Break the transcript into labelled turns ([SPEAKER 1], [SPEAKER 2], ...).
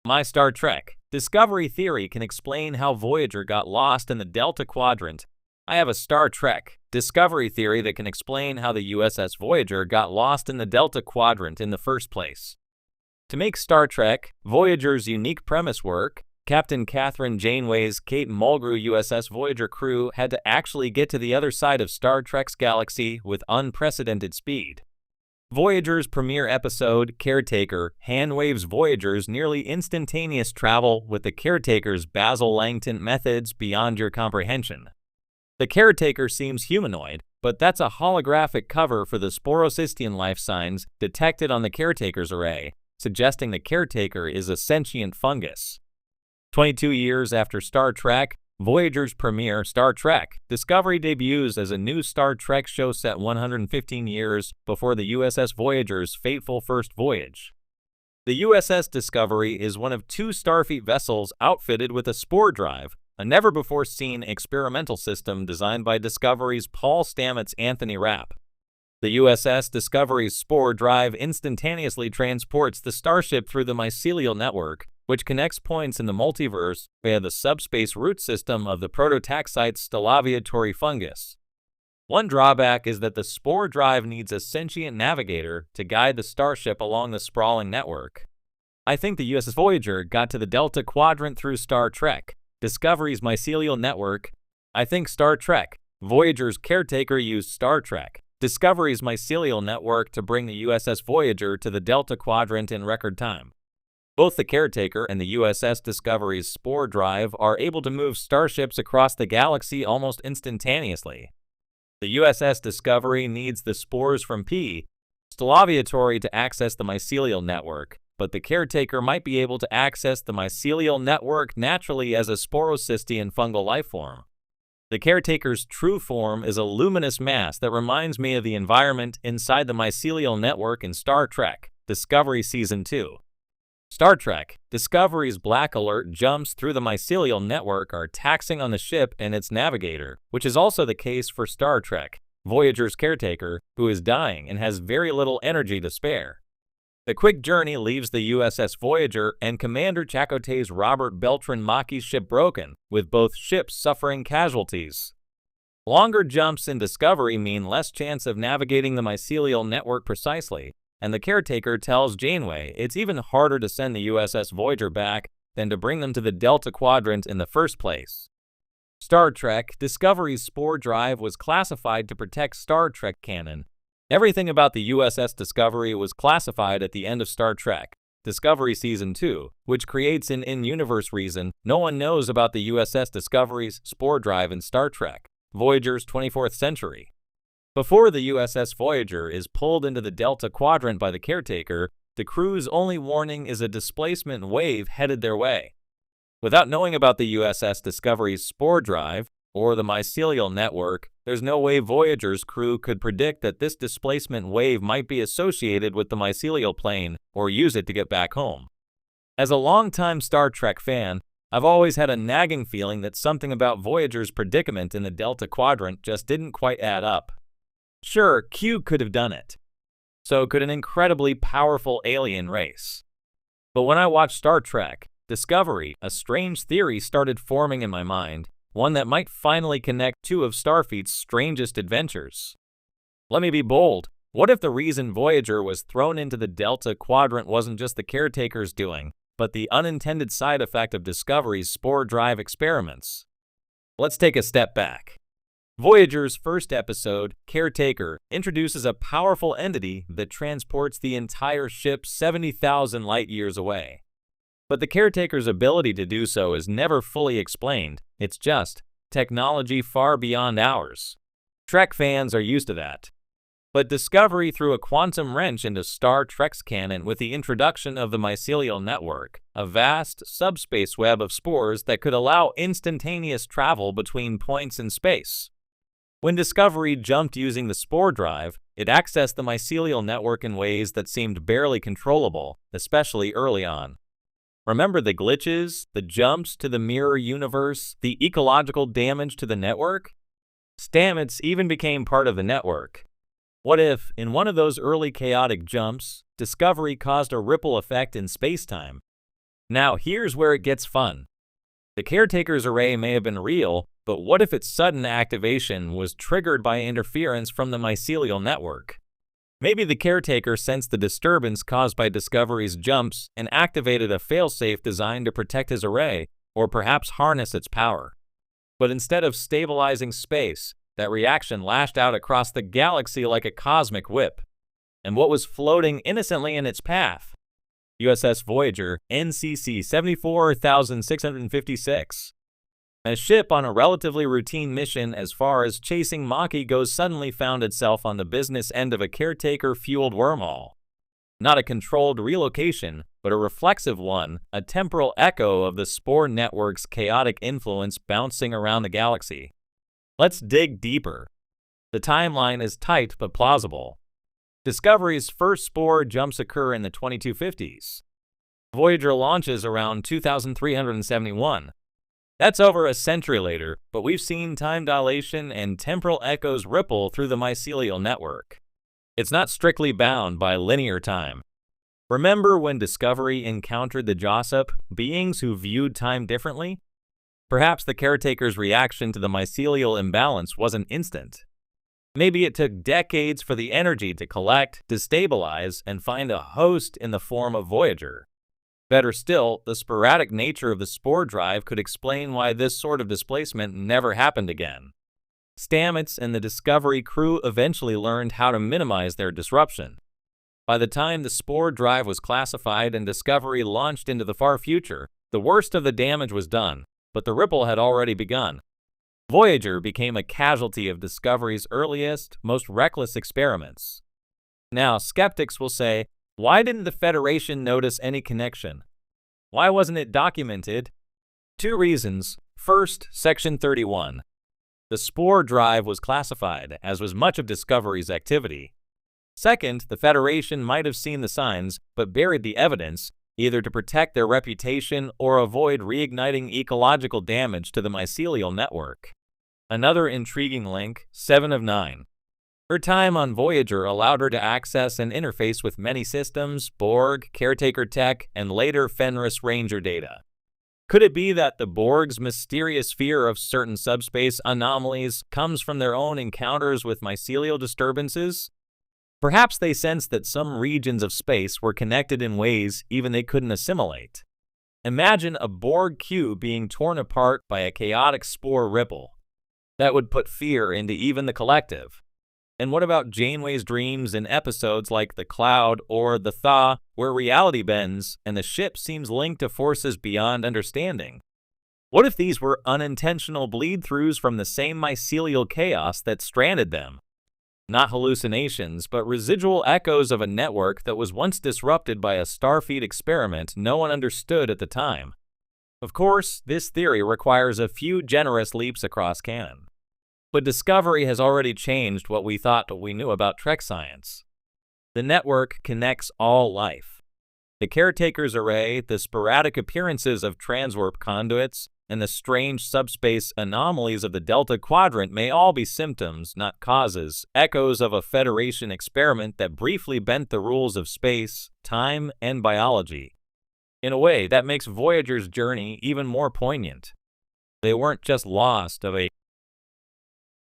[SPEAKER 1] My Star Trek Discovery theory can explain how Voyager got lost in the Delta Quadrant. I have a Star Trek Discovery theory that can explain how the USS Voyager got lost in the Delta Quadrant in the first place. To make Star Trek Voyager's unique premise work, Captain Catherine Janeway's Kate Mulgrew USS Voyager crew had to actually get to the other side of Star Trek's galaxy with unprecedented speed. Voyager's premiere episode, Caretaker, handwaves Voyager's nearly instantaneous travel with the Caretaker's Basil Langton methods beyond your comprehension. The Caretaker seems humanoid, but that's a holographic cover for the Sporocystian life signs detected on the Caretaker's array, suggesting the Caretaker is a sentient fungus. 22 years after Star Trek, Voyager's premiere, Star Trek Discovery, debuts as a new Star Trek show set 115 years before the USS Voyager's fateful first voyage. The USS Discovery is one of two Starfleet vessels outfitted with a spore drive, a never-before-seen experimental system designed by Discovery's Paul Stamets Anthony Rapp. The USS Discovery's spore drive instantaneously transports the starship through the mycelial network, which connects points in the multiverse via the subspace root system of the prototaxite Stalaviatory fungus. One drawback is that the spore drive needs a sentient navigator to guide the starship along the sprawling network. I think the USS Voyager got to the Delta Quadrant through Star Trek Discovery's mycelial network. I think Star Trek Voyager's Caretaker used Star Trek Discovery's mycelial network to bring the USS Voyager to the Delta Quadrant in record time. Both the Caretaker and the USS Discovery's spore drive are able to move starships across the galaxy almost instantaneously. The USS Discovery needs the spores from P. Stalaviatory to access the mycelial network, but the Caretaker might be able to access the mycelial network naturally as a Sporocystian fungal lifeform. The Caretaker's true form is a luminous mass that reminds me of the environment inside the mycelial network in Star Trek Discovery Season 2. Star Trek Discovery's Black Alert jumps through the mycelial network are taxing on the ship and its navigator, which is also the case for Star Trek Voyager's Caretaker, who is dying and has very little energy to spare. The quick journey leaves the USS Voyager and Commander Chakotay's Robert Beltran Mackey's ship broken, with both ships suffering casualties. Longer jumps in Discovery mean less chance of navigating the mycelial network precisely, and the Caretaker tells Janeway it's even harder to send the USS Voyager back than to bring them to the Delta Quadrant in the first place. Star Trek Discovery's spore drive was classified to protect Star Trek canon. Everything about the USS Discovery was classified at the end of Star Trek Discovery Season 2, which creates an in-universe reason no one knows about the USS Discovery's spore drive in Star Trek Voyager's 24th Century. Before the USS Voyager is pulled into the Delta Quadrant by the Caretaker, the crew's only warning is a displacement wave headed their way. Without knowing about the USS Discovery's spore drive or the mycelial network, there's no way Voyager's crew could predict that this displacement wave might be associated with the mycelial plane or use it to get back home. As a longtime Star Trek fan, I've always had a nagging feeling that something about Voyager's predicament in the Delta Quadrant just didn't quite add up. Sure, Q could have done it. So could an incredibly powerful alien race. But when I watched Star Trek Discovery, a strange theory started forming in my mind, one that might finally connect two of Starfleet's strangest adventures. Let me be bold. What if the reason Voyager was thrown into the Delta Quadrant wasn't just the Caretaker's doing, but the unintended side effect of Discovery's spore drive experiments? Let's take a step back. Voyager's first episode, Caretaker, introduces a powerful entity that transports the entire ship 70,000 light-years away. But the Caretaker's ability to do so is never fully explained. It's just technology far beyond ours. Trek fans are used to that. But Discovery threw a quantum wrench into Star Trek's canon with the introduction of the mycelial network, a vast subspace web of spores that could allow instantaneous travel between points in space. When Discovery jumped using the spore drive, it accessed the mycelial network in ways that seemed barely controllable, especially early on. Remember the glitches, the jumps to the mirror universe, the ecological damage to the network? Stamets even became part of the network. What if, in one of those early chaotic jumps, Discovery caused a ripple effect in spacetime? Now here's where it gets fun. The caretaker's array may have been real, but what if its sudden activation was triggered by interference from the mycelial network? Maybe the caretaker sensed the disturbance caused by Discovery's jumps and activated a failsafe designed to protect his array, or perhaps harness its power. But instead of stabilizing space, that reaction lashed out across the galaxy like a cosmic whip. And what was floating innocently in its path? USS Voyager, NCC 74656. A ship on a relatively routine mission as far as chasing Maquis goes suddenly found itself on the business end of a caretaker-fueled wormhole. Not a controlled relocation, but a reflexive one, a temporal echo of the Spore network's chaotic influence bouncing around the galaxy. Let's dig deeper. The timeline is tight but plausible. Discovery's first Spore jumps occur in the 2250s. Voyager launches around 2371. That's over a century later, but we've seen time dilation and temporal echoes ripple through the mycelial network. It's not strictly bound by linear time. Remember when Discovery encountered the Jossop, beings who viewed time differently? Perhaps the caretaker's reaction to the mycelial imbalance wasn't instant. Maybe it took decades for the energy to collect, destabilize, and find a host in the form of Voyager. Better still, the sporadic nature of the Spore drive could explain why this sort of displacement never happened again. Stamets and the Discovery crew eventually learned how to minimize their disruption. By the time the Spore drive was classified and Discovery launched into the far future, the worst of the damage was done, but the ripple had already begun. Voyager became a casualty of Discovery's earliest, most reckless experiments. Now, skeptics will say, why didn't the Federation notice any connection? Why wasn't it documented? Two reasons. First, Section 31. The Spore drive was classified, as was much of Discovery's activity. Second, the Federation might have seen the signs, but buried the evidence, either to protect their reputation or avoid reigniting ecological damage to the mycelial network. Another intriguing link, 7 of 9. Her time on Voyager allowed her to access and interface with many systems, Borg, caretaker tech, and later Fenris Ranger data. Could it be that the Borg's mysterious fear of certain subspace anomalies comes from their own encounters with mycelial disturbances? Perhaps they sensed that some regions of space were connected in ways even they couldn't assimilate. Imagine a Borg cube being torn apart by a chaotic Spore ripple. That would put fear into even the collective. And what about Janeway's dreams in episodes like The Cloud or The Thaw, where reality bends and the ship seems linked to forces beyond understanding? What if these were unintentional bleed-throughs from the same mycelial chaos that stranded them? Not hallucinations, but residual echoes of a network that was once disrupted by a Starfleet experiment no one understood at the time. Of course, this theory requires a few generous leaps across canon. But Discovery has already changed what we thought we knew about Trek science. The network connects all life. The caretaker's array, the sporadic appearances of transwarp conduits, and the strange subspace anomalies of the Delta Quadrant may all be symptoms, not causes, echoes of a Federation experiment that briefly bent the rules of space, time, and biology. In a way, that makes Voyager's journey even more poignant. They weren't just lost of a